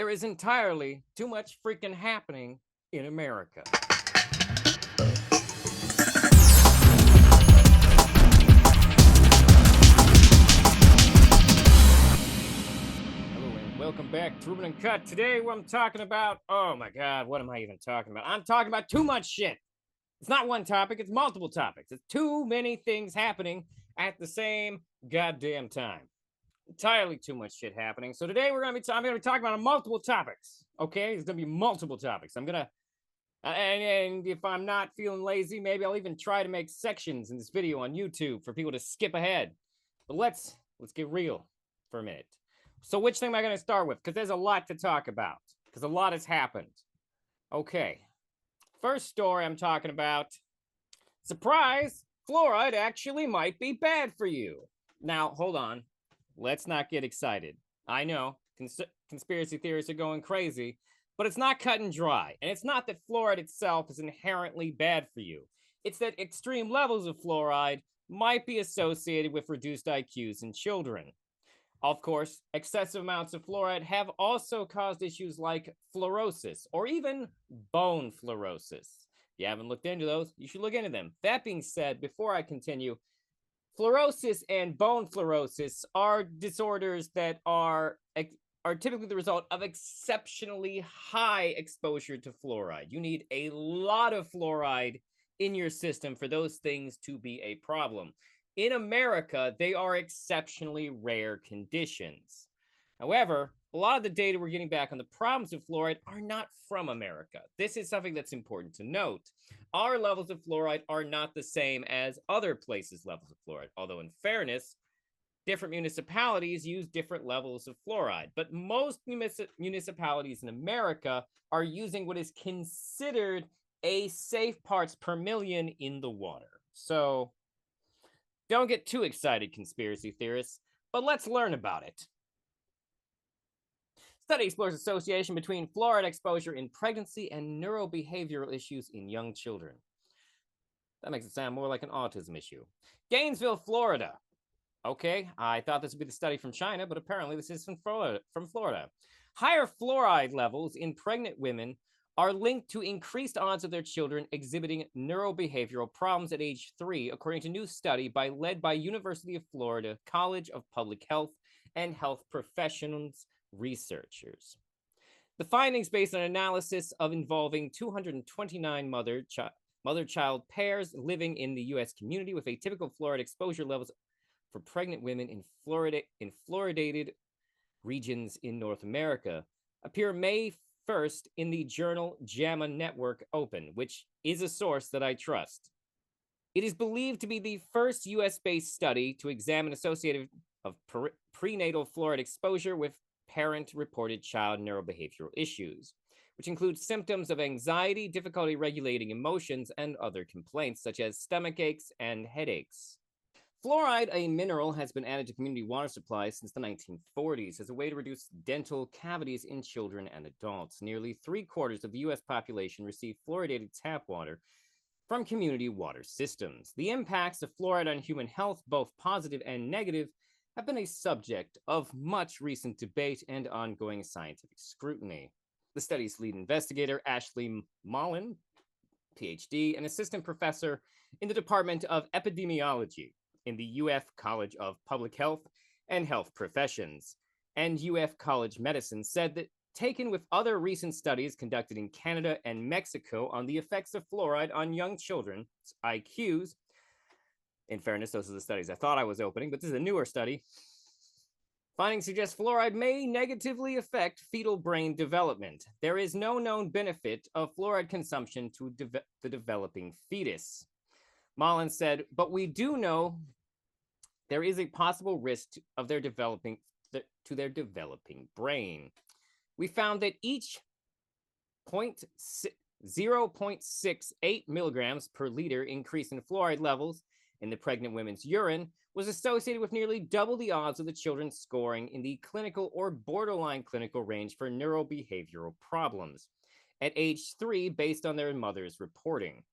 there is entirely too much freaking happening in America. Hello and welcome back to Ruben and Cut. Today, what I'm talking about, oh my God, what am I even talking about? I'm talking about too much shit. It's not one topic, it's multiple topics. It's too many things happening at the same goddamn time. Entirely too much shit happening. So today I'm going to be talking about multiple topics. Okay, there's going to be multiple topics. I'm gonna and if I'm not feeling lazy, maybe I'll even try to make sections in this video on YouTube for people to skip ahead. But let's get real for a minute. So which thing am I going to start with? Because there's a lot to talk about. Because a lot has happened. Okay, first story I'm talking about. Surprise! Fluoride actually might be bad for you. Now, hold on. Let's not get excited. I know, conspiracy theorists are going crazy, but it's not cut and dry. And it's not that fluoride itself is inherently bad for you. It's that extreme levels of fluoride might be associated with reduced IQs in children. Of course, excessive amounts of fluoride have also caused issues like fluorosis or even bone fluorosis. If you haven't looked into those, you should look into them. That being said, before I continue, fluorosis and bone fluorosis are disorders that are typically the result of exceptionally high exposure to fluoride. You need a lot of fluoride in your system for those things to be a problem. In America, they are exceptionally rare conditions. However, a lot of the data we're getting back on the problems of fluoride are not from America. This is something that's important to note. Our levels of fluoride are not the same as other places' levels of fluoride, although in fairness, different municipalities use different levels of fluoride. But most municipalities in America are using what is considered a safe parts per million in the water. So don't get too excited, conspiracy theorists, but let's learn about it. Study explores association between fluoride exposure in pregnancy and neurobehavioral issues in young children. That makes it sound more like an autism issue. Gainesville, Florida. Okay, I thought this would be the study from China, but apparently this is from Florida. Higher fluoride levels in pregnant women are linked to increased odds of their children exhibiting neurobehavioral problems at age 3, according to a new study led by University of Florida College of Public Health and Health Professions researchers. The findings based on analysis of involving 229 mother-child pairs living in the U.S. community with atypical fluoride exposure levels for pregnant women in fluoridated regions in North America appear May 1st in the journal JAMA Network Open, which is a source that I trust. It is believed to be the first U.S.-based study to examine associated of prenatal fluoride exposure with parent-reported child neurobehavioral issues, which include symptoms of anxiety, difficulty regulating emotions, and other complaints such as stomach aches and headaches. Fluoride, a mineral, has been added to community water supplies since the 1940s as a way to reduce dental cavities in children and adults. Nearly 3/4 of the U.S. population receive fluoridated tap water from community water systems. The impacts of fluoride on human health, both positive and negative, have been a subject of much recent debate and ongoing scientific scrutiny. The study's lead investigator, Ashley Mullen, PhD, an assistant professor in the Department of Epidemiology in the UF College of Public Health and Health Professions and UF College Medicine, said that taken with other recent studies conducted in Canada and Mexico on the effects of fluoride on young children's IQs, in fairness, those are the studies I thought I was opening, but this is a newer study. Findings suggest fluoride may negatively affect fetal brain development. There is no known benefit of fluoride consumption to the developing fetus. Mullen said, but we do know there is a possible risk of their developing brain. We found that each 0.68 milligrams per liter increase in fluoride levels in the pregnant women's urine was associated with nearly double the odds of the children scoring in the clinical or borderline clinical range for neurobehavioral problems at age 3 based on their mother's reporting.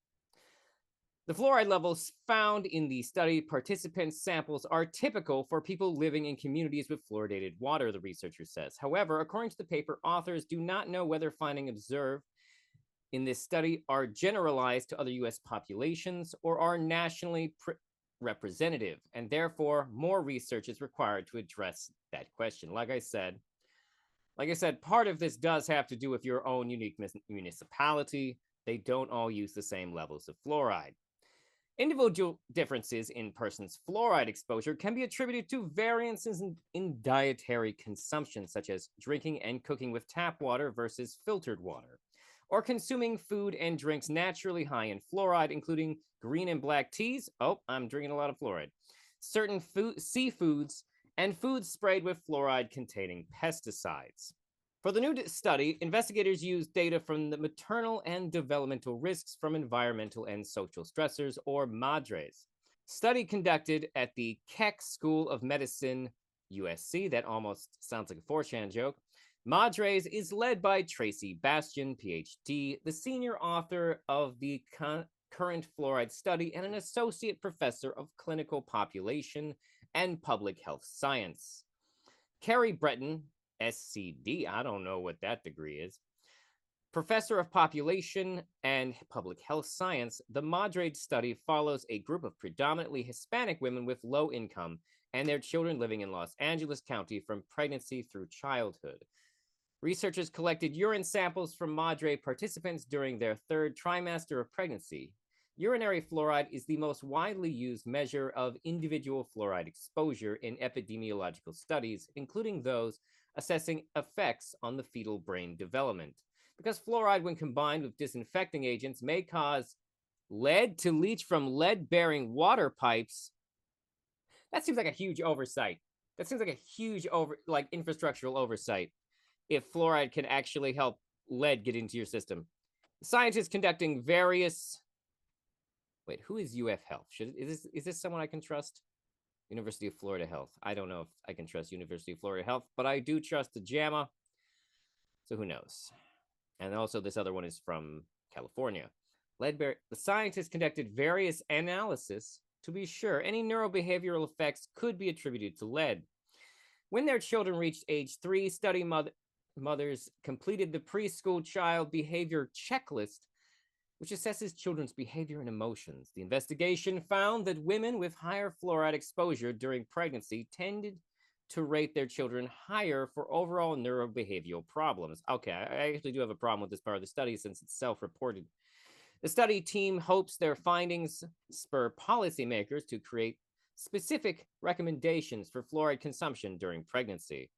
The fluoride levels found in the study participants' samples are typical for people living in communities with fluoridated water, the researcher says. However, according to the paper, authors do not know whether findings observed in this study are generalized to other U.S. populations or are nationally representative, and therefore more research is required to address that question. Like I said, part of this does have to do with your own unique municipality. They don't all use the same levels of fluoride. Individual differences in persons' fluoride exposure can be attributed to variances in dietary consumption, such as drinking and cooking with tap water versus filtered water, or consuming food and drinks naturally high in fluoride, including green and black teas. Oh, I'm drinking a lot of fluoride. Certain seafoods and foods sprayed with fluoride-containing pesticides. For the new study, investigators used data from the maternal and developmental risks from environmental and social stressors, or MADRES. Study conducted at the Keck School of Medicine, USC. That almost sounds like a 4chan joke. MADRES is led by Tracy Bastian, PhD, the senior author of the current fluoride study and an associate professor of clinical population and public health science. Carrie Breton, SCD, I don't know what that degree is, professor of population and public health science. The MADRES study follows a group of predominantly Hispanic women with low income and their children living in Los Angeles County from pregnancy through childhood. Researchers collected urine samples from MADRES participants during their third trimester of pregnancy. Urinary fluoride is the most widely used measure of individual fluoride exposure in epidemiological studies, including those assessing effects on the fetal brain development. Because fluoride, when combined with disinfecting agents, may cause lead to leach from lead-bearing water pipes, that seems like a huge oversight. That seems like a huge infrastructural oversight if fluoride can actually help lead get into your system. Scientists conducting various... Wait, who is UF Health? Is this someone I can trust? University of Florida Health. I don't know if I can trust University of Florida Health, but I do trust the JAMA. So who knows? And also this other one is from California. The scientists conducted various analyses to be sure any neurobehavioral effects could be attributed to lead. When their children reached age 3, study mothers completed the preschool child behavior checklist, which assesses children's behavior and emotions. The investigation found that women with higher fluoride exposure during pregnancy tended to rate their children higher for overall neurobehavioral problems. Okay, I actually do have a problem with this part of the study since it's self-reported. The study team hopes their findings spur policymakers to create specific recommendations for fluoride consumption during pregnancy.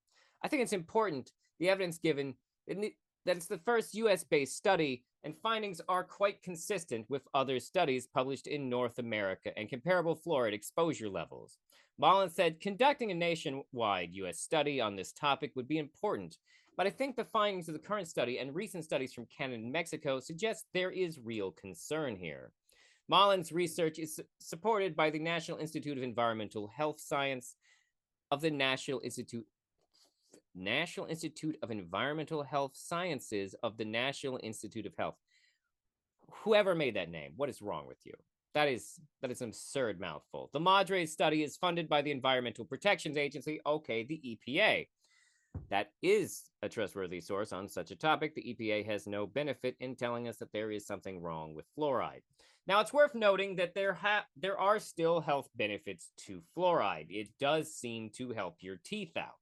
I think it's important, the evidence given, that it's the first US-based study, and findings are quite consistent with other studies published in North America and comparable fluoride exposure levels. Mullen said, conducting a nationwide US study on this topic would be important, but I think the findings of the current study and recent studies from Canada and Mexico suggest there is real concern here. Mullen's research is supported by the National Institute of Environmental Health Science of the National Institute of Environmental Health Sciences of the National Institute of Health. Whoever made that name, what is wrong with you? That is an absurd mouthful. The MADRES study is funded by the Environmental Protection Agency, okay, the EPA. That is a trustworthy source on such a topic. The EPA has no benefit in telling us that there is something wrong with fluoride. Now, it's worth noting that there are still health benefits to fluoride. It does seem to help your teeth out.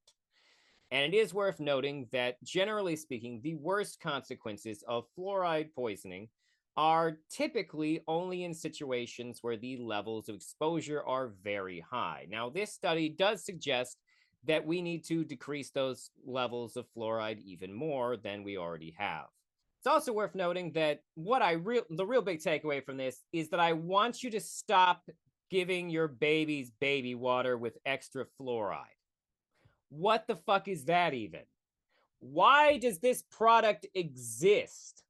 And it is worth noting that, generally speaking, the worst consequences of fluoride poisoning are typically only in situations where the levels of exposure are very high. Now, this study does suggest that we need to decrease those levels of fluoride even more than we already have. It's also worth noting that the real big takeaway from this is that I want you to stop giving your babies baby water with extra fluoride. What the fuck is that even? Why does this product exist?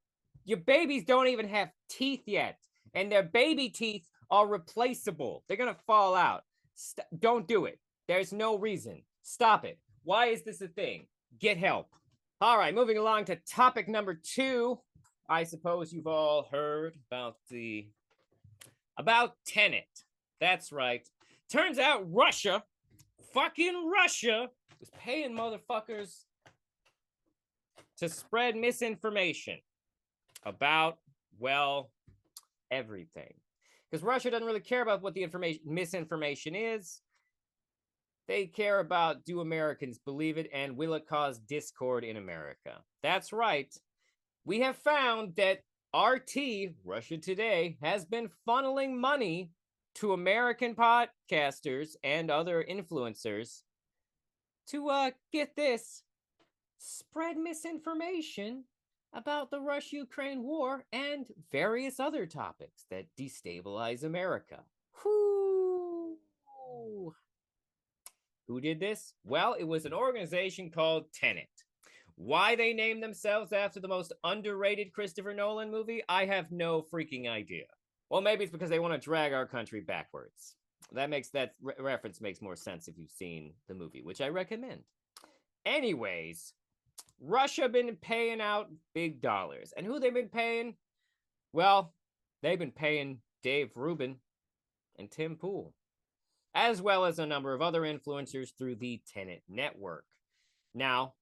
Your babies don't even have teeth yet, and their baby teeth are replaceable. They're gonna fall out. Don't do it. There's no reason. Stop it. Why is this a thing? Get help. All right, moving along to topic number 2. I suppose you've all heard about the about Tenet. That's right. Turns out Russia, fucking Russia, was paying motherfuckers to spread misinformation about, well, everything. Because Russia doesn't really care about what the misinformation is. They care about, do Americans believe it, and will it cause discord in America? That's right. We have found that RT, Russia Today, has been funneling money to American podcasters and other influencers to, get this, spread misinformation about the Russia-Ukraine war and various other topics that destabilize America. Whoo! Who did this? Well, it was an organization called Tenet. Why they named themselves after the most underrated Christopher Nolan movie, I have no freaking idea. Well, maybe it's because they want to drag our country backwards. That reference makes more sense if you've seen the movie, which I recommend. Anyways, Russia been paying out big dollars. And who they've been paying? Well, they've been paying Dave Rubin and Tim Pool, as well as a number of other influencers through the Tenet network. Now,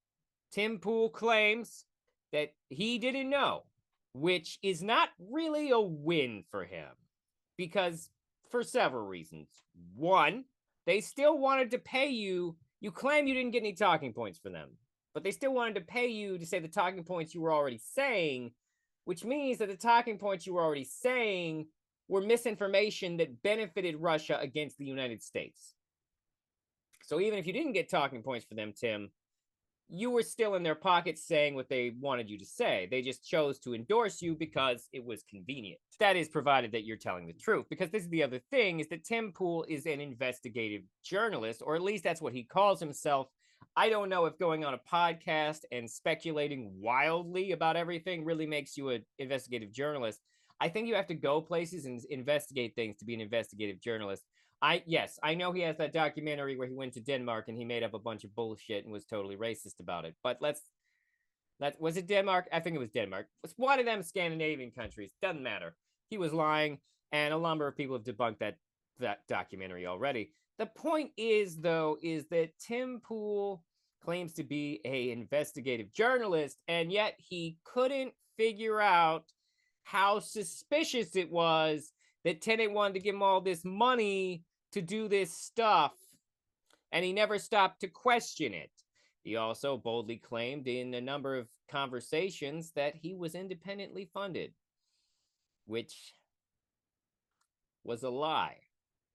Tim Pool claims that he didn't know, which is not really a win for him, because for several reasons. One, they still wanted to pay you. You claim you didn't get any talking points for them, but they still wanted to pay you to say the talking points you were already saying, which means that the talking points you were already saying were misinformation that benefited Russia against the United States. So even if you didn't get talking points for them, Tim, you were still in their pockets saying what they wanted you to say. They just chose to endorse you because it was convenient. That is provided that you're telling the truth, because this is the other thing, is that Tim Pool is an investigative journalist, or at least that's what he calls himself. I don't know if going on a podcast and speculating wildly about everything really makes you an investigative journalist. I think you have to go places and investigate things to be an investigative journalist. Yes, I know he has that documentary where he went to Denmark and he made up a bunch of bullshit and was totally racist about it. But was it Denmark? I think it was Denmark. It's one of them Scandinavian countries. Doesn't matter. He was lying, and a number of people have debunked that documentary already. The point is, though, is that Tim Pool claims to be an investigative journalist, and yet he couldn't figure out how suspicious it was that Tenet wanted to give him all this money to do this stuff, and he never stopped to question it. He also boldly claimed in a number of conversations that he was independently funded, which was a lie,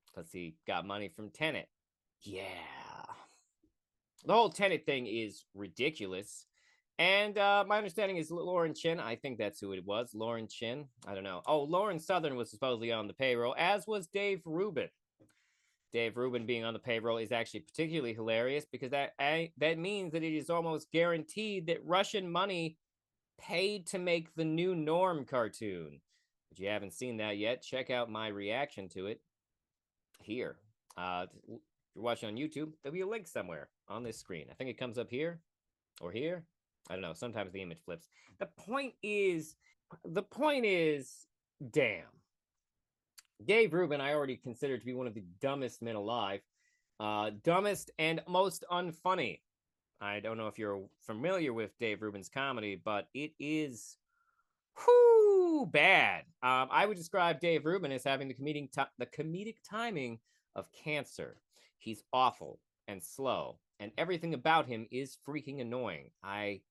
because he got money from Tenet. Yeah. The whole Tenet thing is ridiculous. And my understanding is Lauren Chin. I think that's who it was. Lauren Chin. I don't know. Oh, Lauren Southern was supposedly on the payroll, as was Dave Rubin. Dave Rubin being on the payroll is actually particularly hilarious because that means that it is almost guaranteed that Russian money paid to make the New Norm cartoon. If you haven't seen that yet, check out my reaction to it here. If you're watching on YouTube, there'll be a link somewhere on this screen. I think it comes up here or here. I don't know. Sometimes the image flips. The point is, damn. Dave Rubin, I already consider to be one of the dumbest men alive. Dumbest and most unfunny. I don't know if you're familiar with Dave Rubin's comedy, but it is bad. I would describe Dave Rubin as having the comedic timing of cancer. He's awful and slow, and everything about him is freaking annoying. I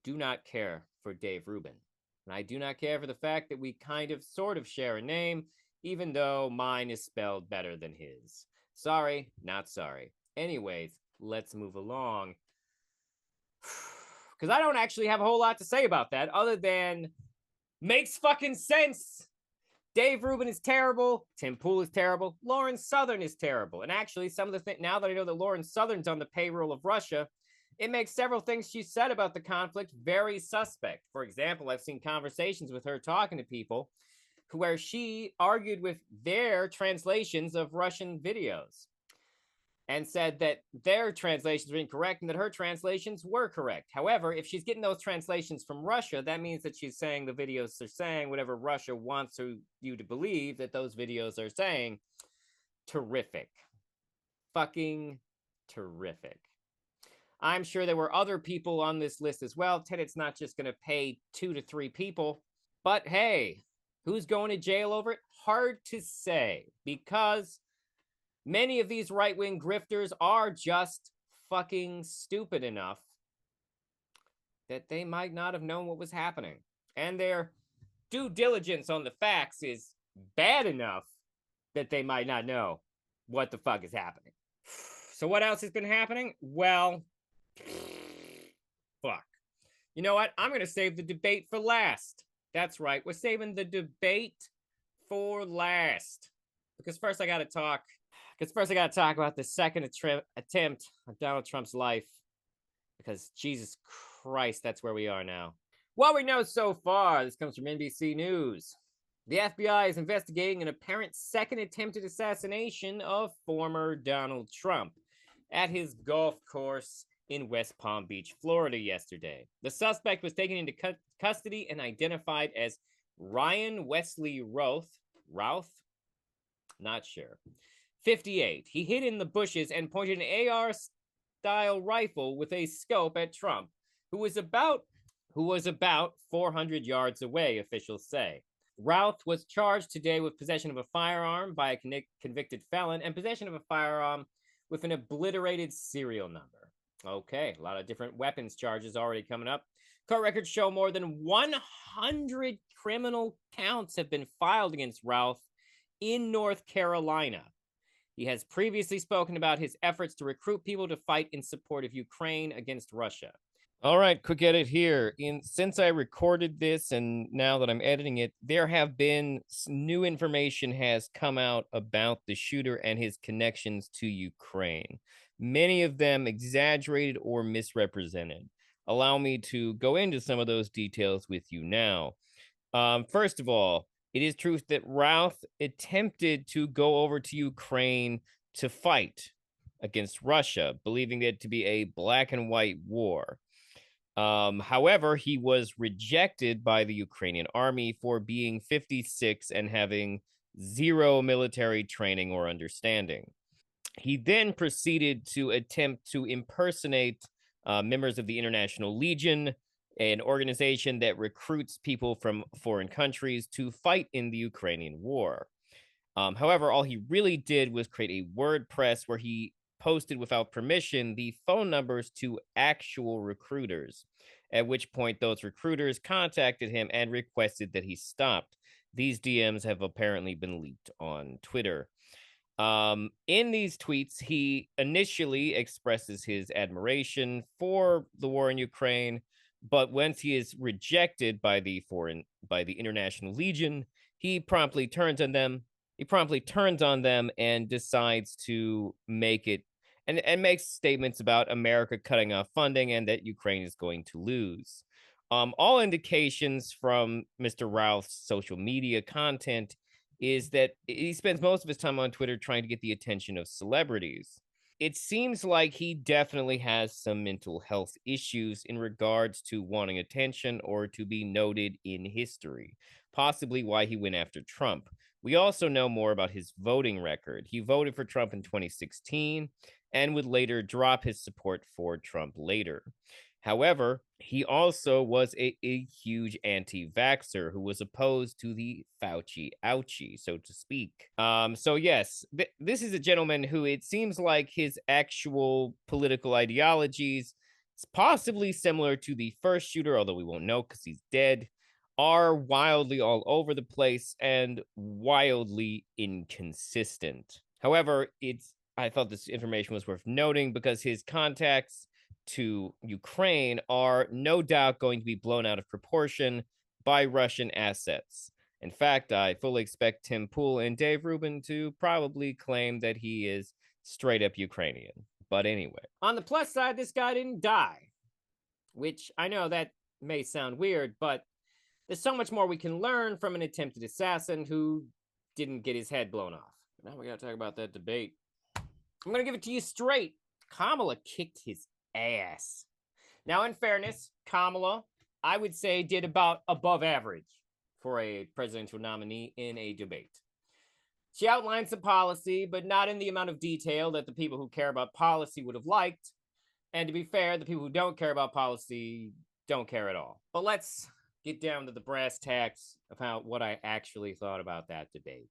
do not care for Dave Rubin. And I do not care for the fact that we sort of share a name, even though mine is spelled better than his. Sorry, not sorry. Anyways, let's move along. Because I don't actually have a whole lot to say about that, other than makes fucking sense. Dave Rubin is terrible. Tim Pool is terrible. Lauren Southern is terrible. And actually, some of the things, now that I know that Lauren Southern's on the payroll of Russia, it makes several things she said about the conflict very suspect. For example, I've seen conversations with her talking to people where she argued with their translations of Russian videos. and said that their translations were incorrect and that her translations were correct. However, if she's getting those translations from Russia, that means that she's saying the videos are saying whatever Russia wants you to believe that those videos are saying. Terrific. Fucking terrific. I'm sure there were other people on this list as well. Tenet's not just going to pay 2 to 3 people. But hey, who's going to jail over it? Hard to say, because many of these right-wing grifters are just fucking stupid enough that they might not have known what was happening. And their due diligence on the facts is bad enough that they might not know what the fuck is happening. So what else has been happening? Well, fuck. You know what? I'm going to save the debate for last. That's right. We're saving the debate for last. Because first I got to talk about the second attempt on Donald Trump's life. Because Jesus Christ, that's where we are now. What we know so far, this comes from NBC News. The FBI is investigating an apparent second attempted assassination of former Donald Trump at his golf course in West Palm Beach, Florida yesterday. The suspect was taken into custody and identified as Ryan Wesley Routh? Not sure. 58. He hid in the bushes and pointed an AR-style rifle with a scope at Trump, who was about 400 yards away, officials say. Routh was charged today with possession of a firearm by a convicted felon and possession of a firearm with an obliterated serial number. Okay, a lot of different weapons charges already coming up. Court records show more than 100 criminal counts have been filed against Routh in North Carolina. He has previously spoken about his efforts to recruit people to fight in support of Ukraine against Russia. All right, quick edit here. Since I recorded this and now that I'm editing it, there have been new information has come out about the shooter and his connections to Ukraine. Many of them exaggerated or misrepresented. Allow me to go into some of those details with you now. First of all, it is true that Routh attempted to go over to Ukraine to fight against Russia, believing it to be a black and white war. However, he was rejected by the Ukrainian army for being 56 and having zero military training or understanding. He then proceeded to attempt to impersonate members of the International Legion, an organization that recruits people from foreign countries to fight in the Ukrainian war. However, all he really did was create a WordPress where he posted without permission the phone numbers to actual recruiters, at which point those recruiters contacted him and requested that he stopped. These DMs have apparently been leaked on Twitter. In these tweets, he initially expresses his admiration for the war in Ukraine, but once he is rejected by the International Legion, he promptly turns on them. And decides to make it and makes statements about America cutting off funding and that Ukraine is going to lose. All indications from Mr. Routh's social media content is that he spends most of his time on Twitter trying to get the attention of celebrities. It seems like he definitely has some mental health issues in regards to wanting attention or to be noted in history, possibly why he went after Trump. We also know more about his voting record. He voted for Trump in 2016 and would later drop his support for Trump later. However, he also was a huge anti-vaxxer who was opposed to the Fauci ouchie, so to speak. So yes, this is a gentleman who it seems like his actual political ideologies, possibly similar to the first shooter, although we won't know because he's dead, are wildly all over the place and wildly inconsistent. However, I thought this information was worth noting because his contacts to Ukraine are no doubt going to be blown out of proportion by Russian assets. In fact, I fully expect Tim Pool and Dave Rubin to probably claim that he is straight up Ukrainian. But anyway. On the plus side, this guy didn't die. Which, I know that may sound weird, but there's so much more we can learn from an attempted assassin who didn't get his head blown off. Now we gotta talk about that debate. I'm going to give it to you straight. Kamala kicked his ass. Now, in fairness, Kamala, I would say, did about above average for a presidential nominee in a debate. She outlined some policy, but not in the amount of detail that the people who care about policy would have liked. And to be fair, the people who don't care about policy don't care at all. But let's get down to the brass tacks about what I actually thought about that debate.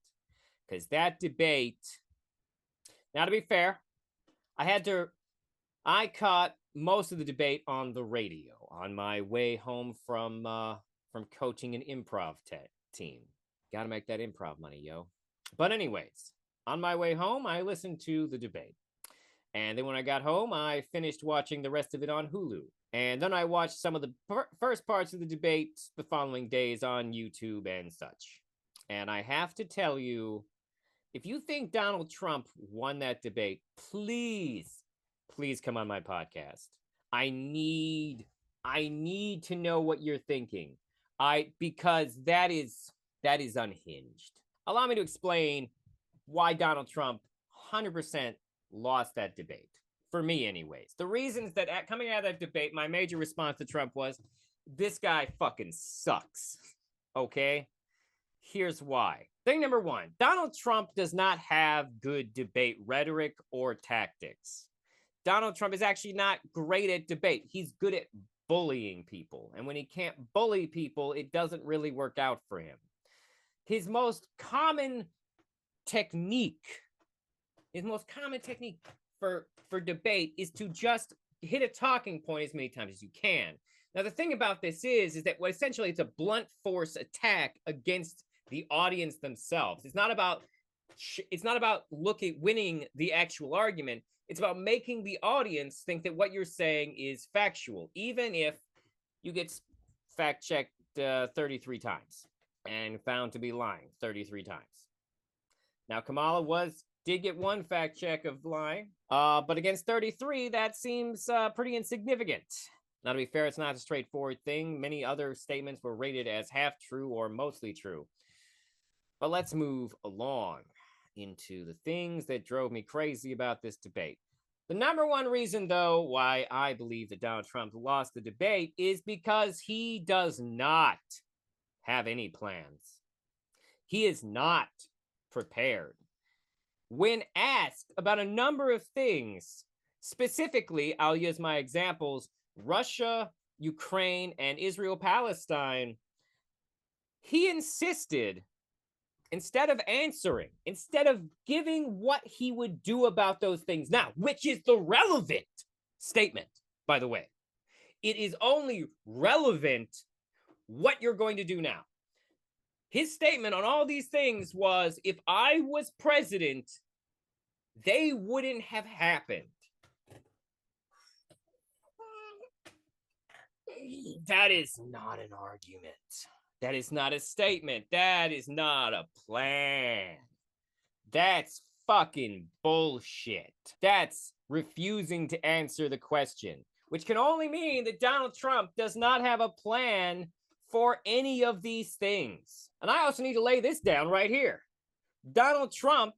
Because that debate, now to be fair, I caught most of the debate on the radio on my way home from coaching an improv team. Gotta make that improv money, yo. But anyways, on my way home, I listened to the debate. And then when I got home, I finished watching the rest of it on Hulu. And then I watched some of the first parts of the debate the following days on YouTube and such. And I have to tell you, if you think Donald Trump won that debate, please come on my podcast. I need to know what you're thinking. Because that is unhinged. Allow me to explain why Donald Trump 100% lost that debate. For me, anyways. The reasons that coming out of that debate, my major response to Trump was, this guy fucking sucks. Okay? Here's why. Thing number one, Donald Trump does not have good debate rhetoric or tactics. Donald Trump is actually not great at debate. He's good at bullying people. And when he can't bully people, it doesn't really work out for him. His most common technique for debate is to just hit a talking point as many times as you can. Now, the thing about this is that essentially it's a blunt force attack against the audience themselves. It's not about winning the actual argument. It's about making the audience think that what you're saying is factual, even if you get fact-checked 33 times and found to be lying 33 times. Now, Kamala did get one fact check of lying, but against 33, that seems pretty insignificant. Now, to be fair, it's not a straightforward thing. Many other statements were rated as half true or mostly true. But let's move along into the things that drove me crazy about this debate. The number one reason, though, why I believe that Donald Trump lost the debate is because he does not have any plans. He is not prepared. When asked about a number of things, specifically, I'll use my examples, Russia, Ukraine, and Israel-Palestine, he insisted, instead of answering, instead of giving what he would do about those things now, which is the relevant statement, by the way. It is only relevant what you're going to do now. His statement on all these things was, if I was president, they wouldn't have happened. That is not an argument. That is not a statement. That is not a plan. That's fucking bullshit. That's refusing to answer the question, which can only mean that Donald Trump does not have a plan for any of these things. And I also need to lay this down right here. Donald Trump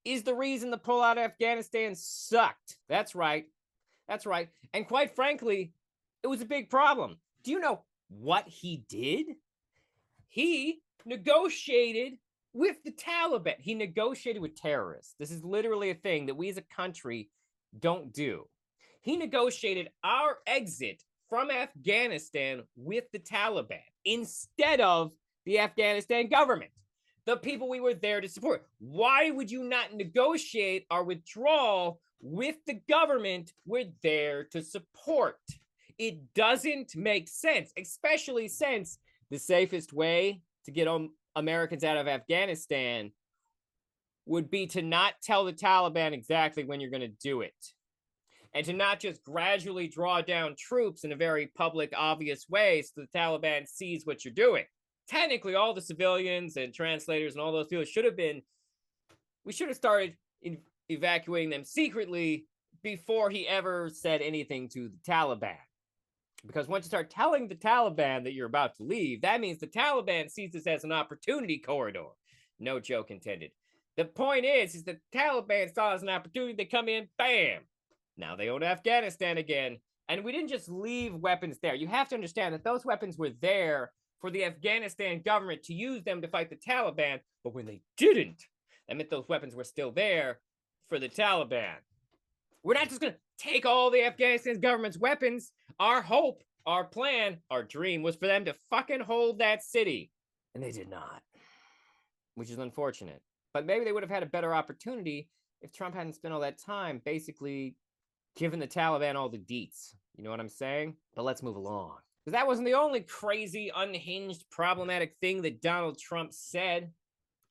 is the reason the pullout of Afghanistan sucked. That's right. That's right. And quite frankly, it was a big problem. Do you know what he did? He negotiated with the Taliban. He negotiated with terrorists. This is literally a thing that we as a country don't do. He negotiated our exit from Afghanistan with the Taliban instead of the Afghanistan government, the people we were there to support. Why would you not negotiate our withdrawal with the government we're there to support? It doesn't make sense, especially since the safest way to get Americans out of Afghanistan would be to not tell the Taliban exactly when you're going to do it. And to not just gradually draw down troops in a very public, obvious way so the Taliban sees what you're doing. Technically, all the civilians and translators and all those people we should have started evacuating them secretly before he ever said anything to the Taliban. Because once you start telling the Taliban that you're about to leave, that means the Taliban sees this as an opportunity corridor. No joke intended. The point is the Taliban saw as an opportunity. They come in, bam. Now they own Afghanistan again. And we didn't just leave weapons there. You have to understand that those weapons were there for the Afghanistan government to use them to fight the Taliban. But when they didn't, that meant those weapons were still there for the Taliban. We're not just going to take all the Afghanistan government's weapons. Our hope, our plan, our dream was for them to fucking hold that city. And they did not, which is unfortunate. But maybe they would have had a better opportunity if Trump hadn't spent all that time basically giving the Taliban all the deets. You know what I'm saying? But let's move along. Because that wasn't the only crazy, unhinged, problematic thing that Donald Trump said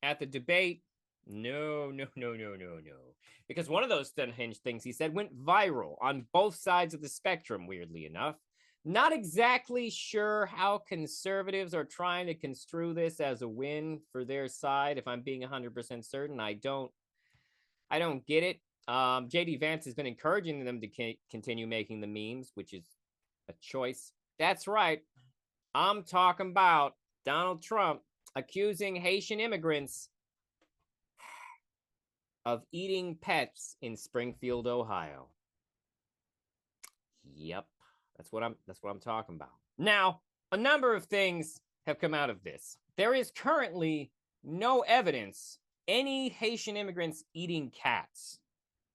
at the debate. No. Because one of those unhinged things he said went viral on both sides of the spectrum, weirdly enough. Not exactly sure how conservatives are trying to construe this as a win for their side. If I'm being 100% certain, I don't get it. JD Vance has been encouraging them to continue making the memes, which is a choice. That's right. I'm talking about Donald Trump accusing Haitian immigrants of eating pets in Springfield, Ohio. Yep. That's what I'm talking about. Now, a number of things have come out of this. There is currently no evidence any Haitian immigrants eating cats.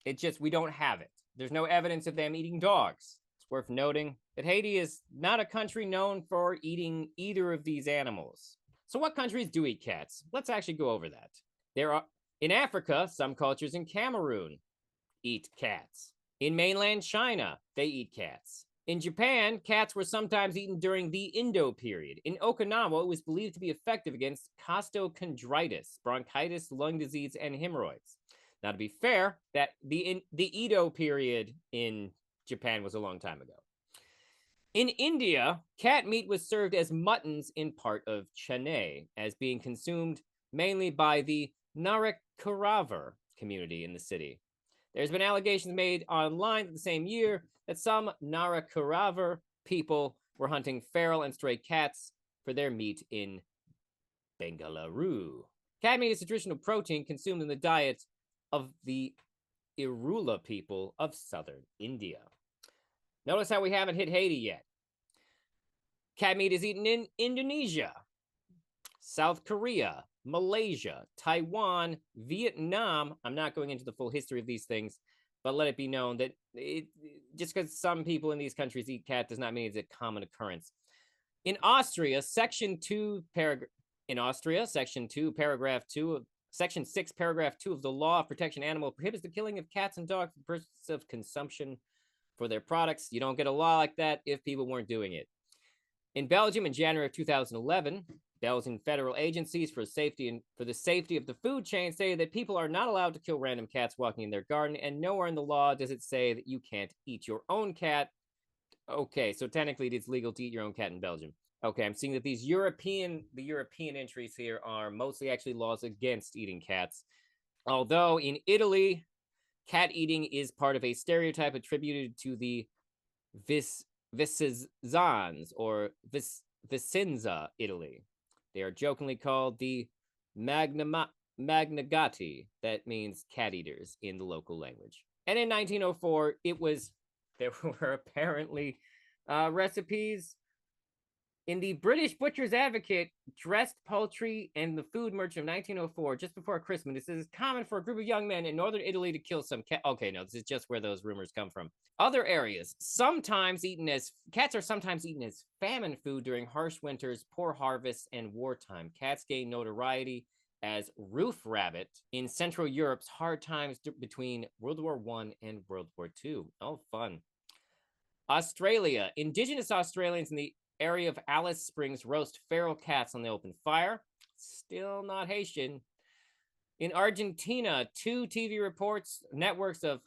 It's just we don't have it. There's no evidence of them eating dogs. It's worth noting that Haiti is not a country known for eating either of these animals. So what countries do eat cats? Let's actually go over that. There are, in Africa, some cultures in Cameroon eat cats. In mainland China, they eat cats. In Japan, cats were sometimes eaten during the Indo period. In Okinawa, it was believed to be effective against costochondritis, bronchitis, lung disease, and hemorrhoids. Now, to be fair, that the Edo period in Japan was a long time ago. In India, cat meat was served as muttons in part of Chennai, as being consumed mainly by the Narakaravar community in the city. There's been allegations made online the same year that some Narakaravar people were hunting feral and stray cats for their meat in Bengaluru. Cat meat is a traditional protein consumed in the diet of the Irula people of southern India. Notice how we haven't hit Haiti yet. Cat meat is eaten in Indonesia, South Korea, Malaysia, Taiwan, Vietnam. I'm not going into the full history of these things, but let it be known that just because some people in these countries eat cat does not mean it's a common occurrence. In Austria, Section 6, Section 6, Paragraph 2 of the Law of Protection Animal prohibits the killing of cats and dogs for the purpose of consumption for their products. You don't get a law like that if people weren't doing it. In Belgium, in January of 2011, Belgian federal agencies for the safety of the food chain say that people are not allowed to kill random cats walking in their garden, and nowhere in the law does it say that you can't eat your own cat. Okay, so technically it's legal to eat your own cat in Belgium. Okay, I'm seeing that the European entries here are mostly actually laws against eating cats. Although in Italy, cat eating is part of a stereotype attributed to the Vicenza or Vicenza, Italy. They are jokingly called the Magnagati, that means cat eaters in the local language. And in 1904, there were apparently recipes in the British Butcher's Advocate Dressed Poultry and the Food Merchant of 1904, just before Christmas. It is common for a group of young men in northern Italy to kill some cat. Okay, no, this is just where those rumors come from. Other areas, cats are sometimes eaten as famine food during harsh winters, poor harvests, and wartime. Cats gain notoriety as roof rabbit in Central Europe's hard times between World War I and World War II. Oh, fun. Australia. Indigenous Australians in the area of Alice Springs roast feral cats on the open fire. Still not Haitian. In Argentina, 2 TV networks of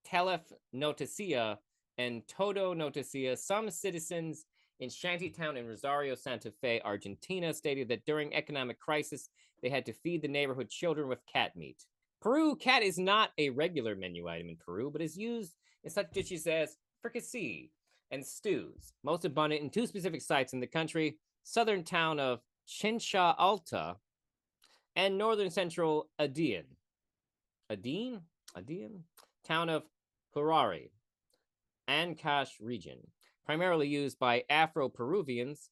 Telef Noticia and Todo Noticia, some citizens in Shantytown in Rosario, Santa Fe, Argentina, stated that during economic crisis, they had to feed the neighborhood children with cat meat. Peru, cat is not a regular menu item in Peru, but is used in such dishes as fricassee and stews, most abundant in 2 specific sites in the country: southern town of Chincha Alta and northern central Aden, town of Harare, Ancash region. Primarily used by Afro-Peruvians,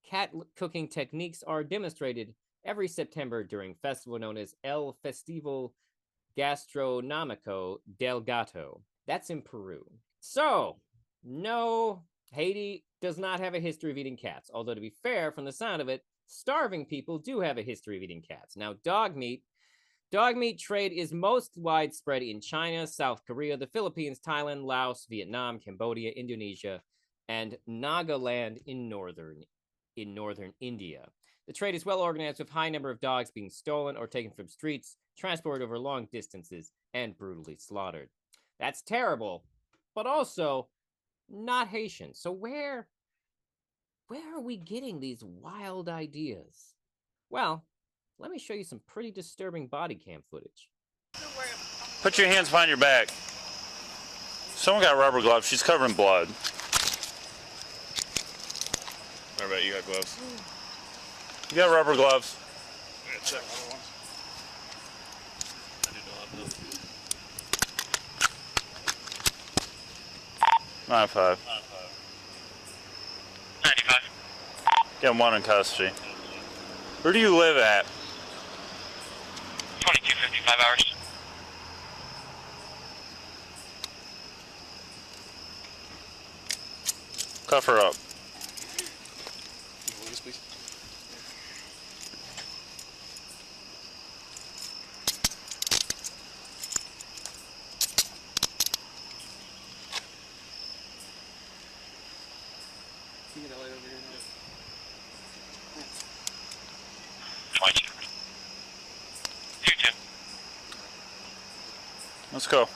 cat cooking techniques are demonstrated every September during festival known as El Festival Gastronomico del Gato. That's in Peru. So, no, Haiti does not have a history of eating cats. Although, to be fair, from the sound of it, starving people do have a history of eating cats. Now, dog meat trade is most widespread in China, South Korea, the Philippines, Thailand, Laos, Vietnam, Cambodia, Indonesia, and Nagaland in northern India. The trade is well organized, with a high number of dogs being stolen or taken from streets, transported over long distances, and brutally slaughtered. That's terrible, but also not Haitian. So where are we getting these wild ideas? Well, let me show you some pretty disturbing body cam footage. Put your hands behind your back. Someone got rubber gloves. She's covered in blood. I bet you got gloves. You got rubber gloves. I'm gonna check other ones. I do not have those. 9-5. 95. Get one in custody. Where do you live at? 2255 hours. Cuff her up. Please. Can you get that light over here? 22. 2-2. Let's go.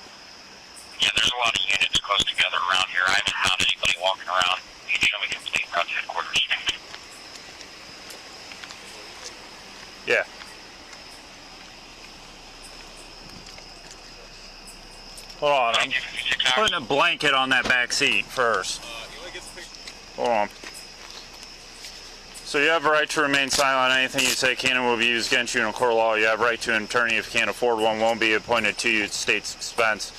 Yeah, there's a lot of units close together around here. I haven't found anybody walking around. You can show me complete route to headquarters. Yeah. Hold on, I'm 2256 hours. putting a blanket on that back seat first. Hold on. So you have a right to remain silent on anything you say can and will be used against you in a court of law. You have a right to an attorney if you can't afford one, won't be appointed to you at state's expense.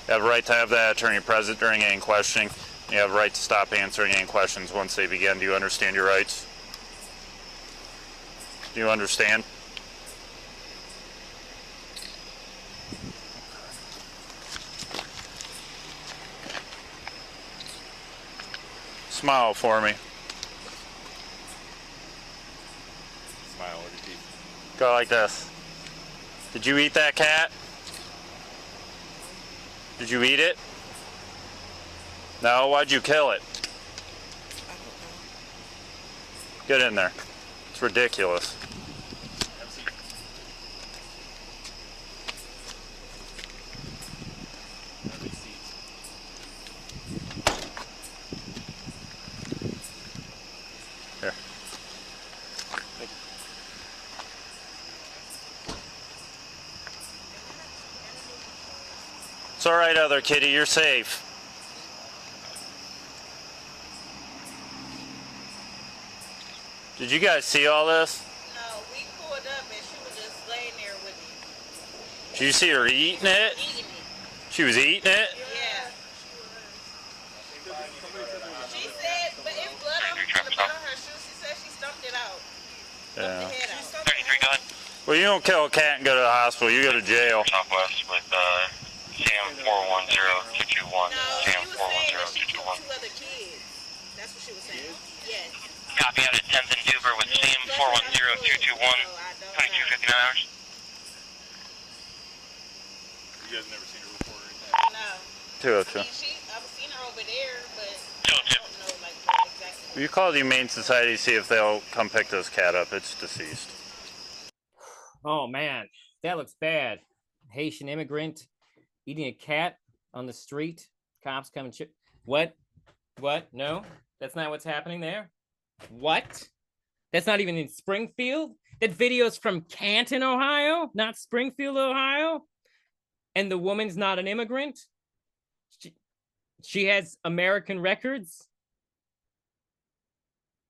You have a right to have that attorney present during any questioning. You have a right to stop answering any questions once they begin. Do you understand your rights? Do you understand? Smile for me. Smile with your teeth. Go like this. Did you eat that cat? Did you eat it? No, why'd you kill it? Get in there. It's ridiculous. Here. It's all right, other kitty. You're safe. Did you guys see all this? No, we pulled up and she was just laying there with me. Did you see her eating it? Eating it. She was eating it? Yeah. She said, but it's blood on her shoes. She said she stumped it out. Yeah. Stumped the head out. 33, go ahead. Well, you don't kill a cat and go to the hospital. You go to jail. Southwest with Sam 410221. No, Sam she was saying that she 410221. killed 2 other kids. That's what she was saying. Yes. Copy out at 10th and Duber with Sam 410221. 2259 hours. You guys never seen her before or anything? No. 202. I've seen her over there, but Two, I two. don't know like what exactly. Will you call the Humane Society, see if they'll come pick this cat up? It's deceased. Oh man, that looks bad. Haitian immigrant eating a cat on the street. Cops come and What? No, that's not what's happening there. What? That's not even in Springfield? That video's from Canton, Ohio, not Springfield, Ohio? And the woman's not an immigrant? She has American records?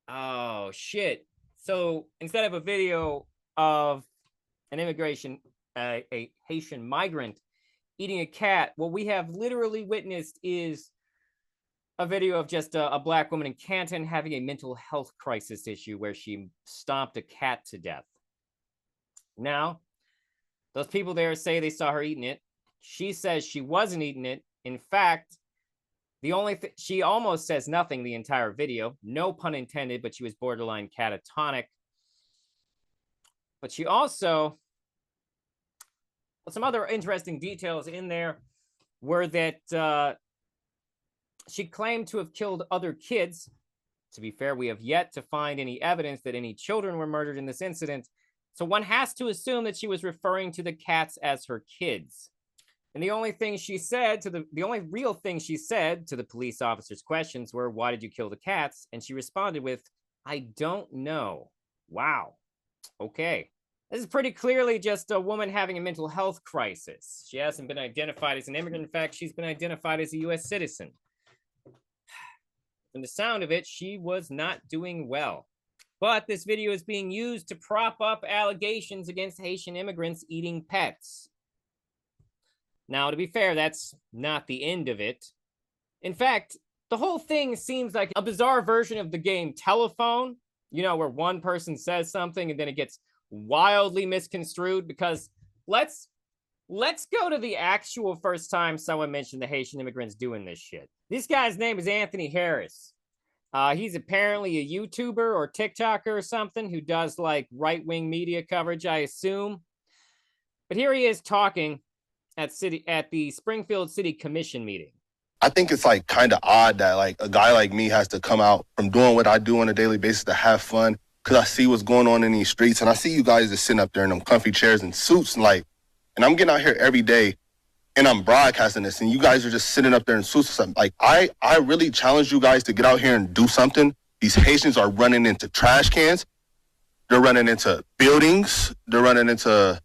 Oh, shit. So instead of a video of a Haitian migrant eating a cat. What we have literally witnessed is a video of just a black woman in Canton having a mental health crisis issue where she stomped a cat to death. Now, those people there say they saw her eating it. She says she wasn't eating it. In fact, she almost says nothing the entire video. No pun intended, but she was borderline catatonic. But she also, some other interesting details in there were that she claimed to have killed other kids. To be fair, we have yet to find any evidence that any children were murdered in this incident. So one has to assume that she was referring to the cats as her kids. And the only thing she said the only real thing she said to the police officer's questions were, "Why did you kill the cats?" And she responded with, "I don't know." Wow. Okay. This is pretty clearly just a woman having a mental health crisis. She hasn't been identified as an immigrant. In fact, she's been identified as a U.S. citizen. From the sound of it, she was not doing well. But this video is being used to prop up allegations against Haitian immigrants eating pets. Now, to be fair, that's not the end of it. In fact, the whole thing seems like a bizarre version of the game Telephone, you know, where one person says something and then it gets wildly misconstrued. Because let's go to the actual first time someone mentioned the Haitian immigrants doing this shit. This guy's name is Anthony Harris. He's apparently a YouTuber or TikToker or something who does like right-wing media coverage, I assume. But here he is talking at the Springfield City Commission meeting. I think it's like kind of odd that like a guy like me has to come out from doing what I do on a daily basis to have fun, because I see what's going on in these streets, and I see you guys just sitting up there in them comfy chairs and suits, and I'm getting out here every day and I'm broadcasting this, and you guys are just sitting up there in suits or something. Like, I really challenge you guys to get out here and do something. These Haitians are running into trash cans. They're running into buildings. They're running into...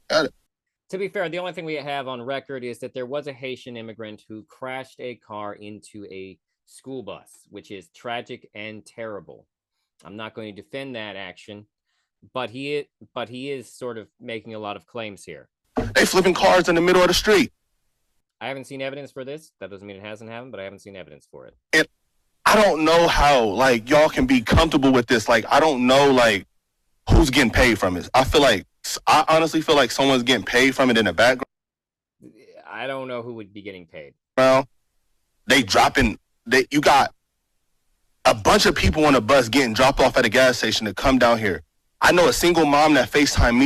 To be fair, the only thing we have on record is that there was a Haitian immigrant who crashed a car into a school bus, which is tragic and terrible. I'm not going to defend that action, but he is sort of making a lot of claims here. They flipping cars in the middle of the street. I haven't seen evidence for this. That doesn't mean it hasn't happened, but I haven't seen evidence for it. And I don't know how, like, y'all can be comfortable with this. Like, I don't know, like, who's getting paid from this. I honestly feel like someone's getting paid from it in the background. I don't know who would be getting paid. Well, you got a bunch of people on a bus getting dropped off at a gas station to come down here. I know a single mom that FaceTimed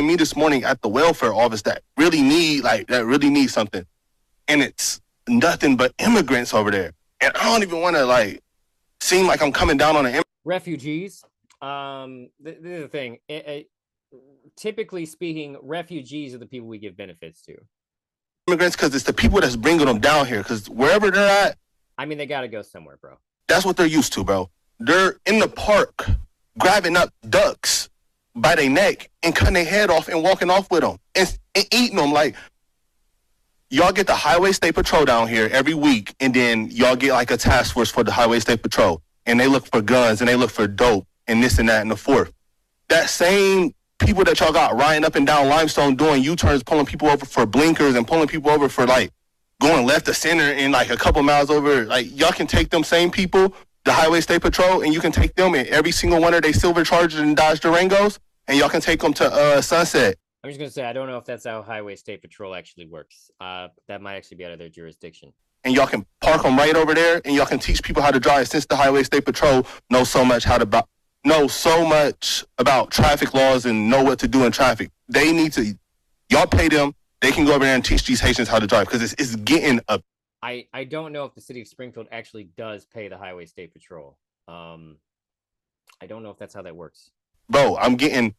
me this morning at the welfare office that really need something. And it's nothing but immigrants over there. And I don't even want to like seem like I'm coming down on an refugees. This is the thing. Typically speaking, refugees are the people we give benefits to. Immigrants, because it's the people that's bringing them down here. Because wherever they're at, I mean, they got to go somewhere, bro. That's what they're used to, bro. They're in the park grabbing up ducks by their neck and cutting their head off and walking off with them and eating them. Like, y'all get the Highway State Patrol down here every week, and then y'all get like a task force for the Highway State Patrol, and they look for guns and they look for dope and this and that and the fourth. That same people that y'all got riding up and down Limestone doing U-turns, pulling people over for blinkers and pulling people over for like going left to center and like a couple miles over, like y'all can take them same people, the Highway State Patrol, and you can take them in every single one of their silver Chargers and Dodge Durangos, and y'all can take them to Sunset. I'm just going to say, I don't know if that's how Highway State Patrol actually works. That might actually be out of their jurisdiction. And y'all can park them right over there, and y'all can teach people how to drive, since the Highway State Patrol knows so much about traffic laws and know what to do in traffic. They need to, y'all pay them, they can go over there and teach these Haitians how to drive, because it's getting up. I don't know if the city of Springfield actually does pay the Highway State Patrol. I don't know if that's how that works. Bro, I'm getting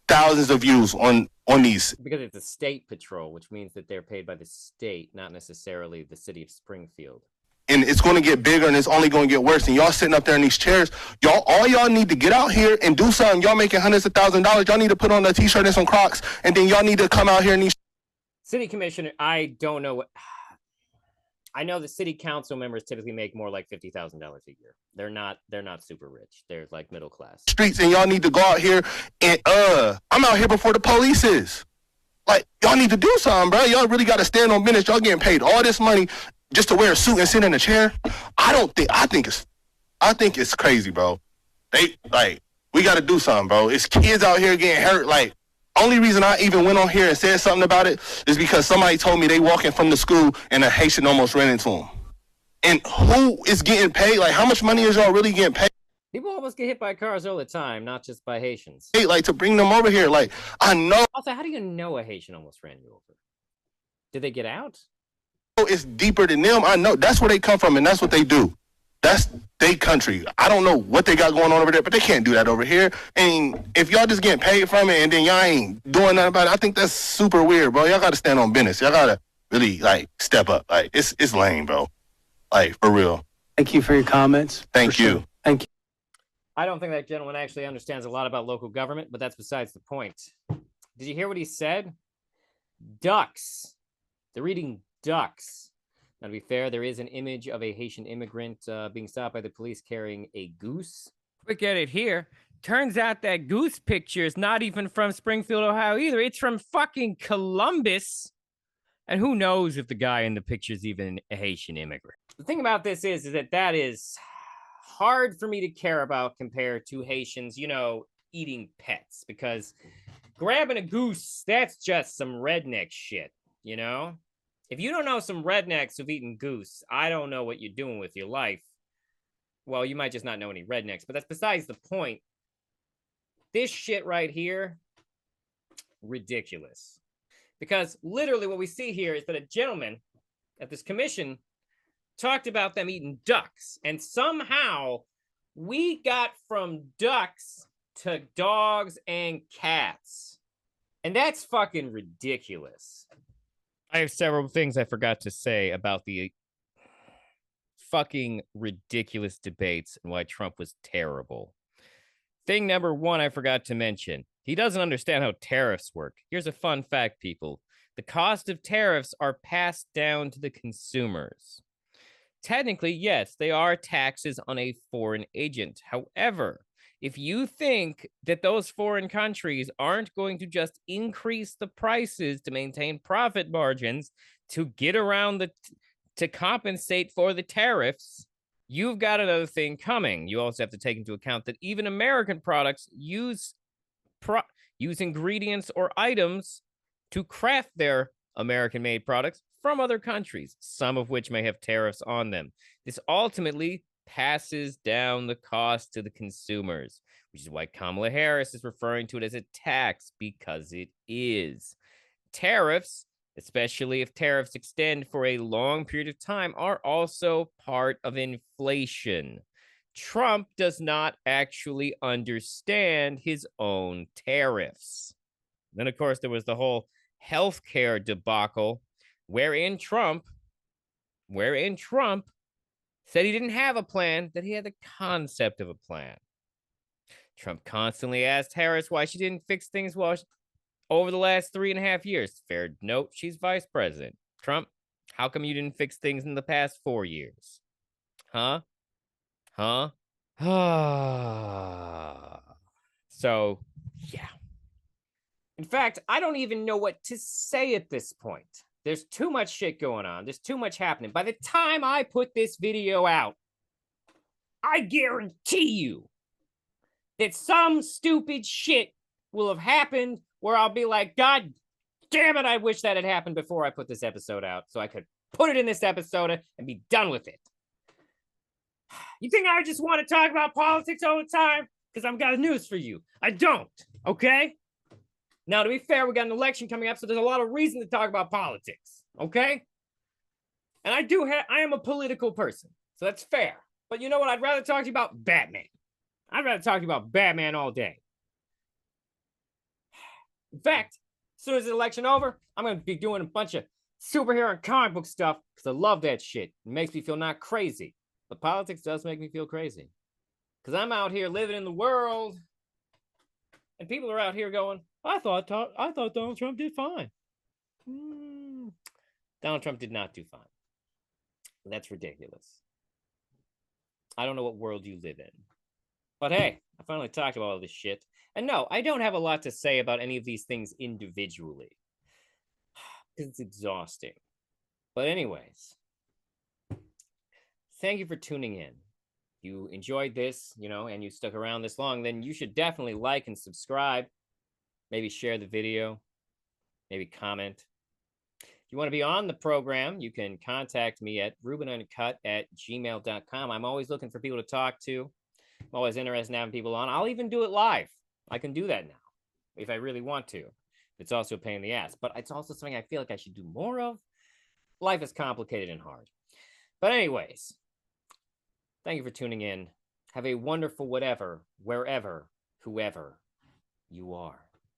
thousands of views on these. Because it's a state patrol, which means that they're paid by the state, not necessarily the city of Springfield. And it's going to get bigger, and it's only going to get worse. And y'all sitting up there in these chairs, all y'all need to get out here and do something. Y'all making hundreds of thousands of dollars. Y'all need to put on a t-shirt and some Crocs, and then y'all need to come out here and these. City commissioner, I don't know what. I know the city council members typically make more like $50,000 a year. They're not super rich. They're like middle class. Streets, and y'all need to go out here and I'm out here before the police is. Like, y'all need to do something, bro. Y'all really got to stand on business. Y'all getting paid all this money just to wear a suit and sit in a chair. I think it's crazy, bro. We got to do something, bro. It's kids out here getting hurt. Like, only reason I even went on here and said something about it is because somebody told me they walking from the school and a Haitian almost ran into them. And who is getting paid? Like, how much money is y'all really getting paid? People almost get hit by cars all the time, not just by Haitians. Hey, like, to bring them over here. Like, I know. Also, how do you know a Haitian almost ran you over? Did they get out? It's deeper than them. I know. That's where they come from, and that's what they do. That's their country. I don't know what they got going on over there, but they can't do that over here. And if y'all just getting paid from it and then y'all ain't doing nothing about it, I think that's super weird, bro. Y'all got to stand on business. Y'all got to really, like, step up. Like, it's lame, bro. Like, for real. Thank you for your comments. Thank you. Sure. Thank you. I don't think that gentleman actually understands a lot about local government, but that's besides the point. Did you hear what he said? Ducks. They're eating ducks. Now, to be fair, there is an image of a Haitian immigrant being stopped by the police carrying a goose. Quick edit here. Turns out that goose picture is not even from Springfield, Ohio either. It's from fucking Columbus. And who knows if the guy in the picture is even a Haitian immigrant. The thing about this is that is hard for me to care about compared to Haitians, you know, eating pets. Because grabbing a goose, that's just some redneck shit, you know? If you don't know some rednecks who've eaten goose, I don't know what you're doing with your life. Well, you might just not know any rednecks, but that's besides the point. This shit right here, ridiculous. Because literally what we see here is that a gentleman at this commission talked about them eating ducks. And somehow we got from ducks to dogs and cats. And that's fucking ridiculous. I have several things I forgot to say about the fucking ridiculous debates and why Trump was terrible. Thing number one I forgot to mention. He doesn't understand how tariffs work. Here's a fun fact, people. The cost of tariffs are passed down to the consumers. Technically, yes, they are taxes on a foreign agent. However, if you think that those foreign countries aren't going to just increase the prices to maintain profit margins to get around to compensate for the tariffs, you've got another thing coming. You also have to take into account that even American products use ingredients or items to craft their American-made products from other countries, some of which may have tariffs on them. This ultimately passes down the cost to the consumers, which is why Kamala Harris is referring to it as a tax, because it is. Tariffs, especially if tariffs extend for a long period of time, are also part of inflation. Trump does not actually understand his own tariffs. Then, of course, there was the whole healthcare debacle, wherein Trump said he didn't have a plan, that he had the concept of a plan. Trump constantly asked Harris why she didn't fix things over the last 3.5 years. Fair note, she's vice president. Trump, how come you didn't fix things in the past 4 years? Huh? So, yeah. In fact, I don't even know what to say at this point. There's too much shit going on. There's too much happening. By the time I put this video out, I guarantee you that some stupid shit will have happened where I'll be like, God damn it, I wish that had happened before I put this episode out so I could put it in this episode and be done with it. You think I just want to talk about politics all the time? Because I've got news for you. I don't, okay? Now, to be fair, we got an election coming up, so there's a lot of reason to talk about politics, okay? And I am a political person, so that's fair. But you know what? I'd rather talk to you about Batman. I'd rather talk to you about Batman all day. In fact, as soon as the election over, I'm going to be doing a bunch of superhero and comic book stuff because I love that shit. It makes me feel not crazy. But politics does make me feel crazy. Because I'm out here living in the world, and people are out here going, I thought Donald Trump did fine. Donald Trump did not do fine. That's ridiculous. I don't know what world you live in. But hey, I finally talked about all this shit. And no, I don't have a lot to say about any of these things individually. Because it's exhausting. But anyways, thank you for tuning in. If you enjoyed this, and you stuck around this long, then you should definitely like and subscribe. Maybe share the video. Maybe comment. If you want to be on the program, you can contact me at rubinuncut@gmail.com. I'm always looking for people to talk to. I'm always interested in having people on. I'll even do it live. I can do that now if I really want to. It's also a pain in the ass, but it's also something I feel like I should do more of. Life is complicated and hard. But anyways, thank you for tuning in. Have a wonderful whatever, wherever, whoever you are.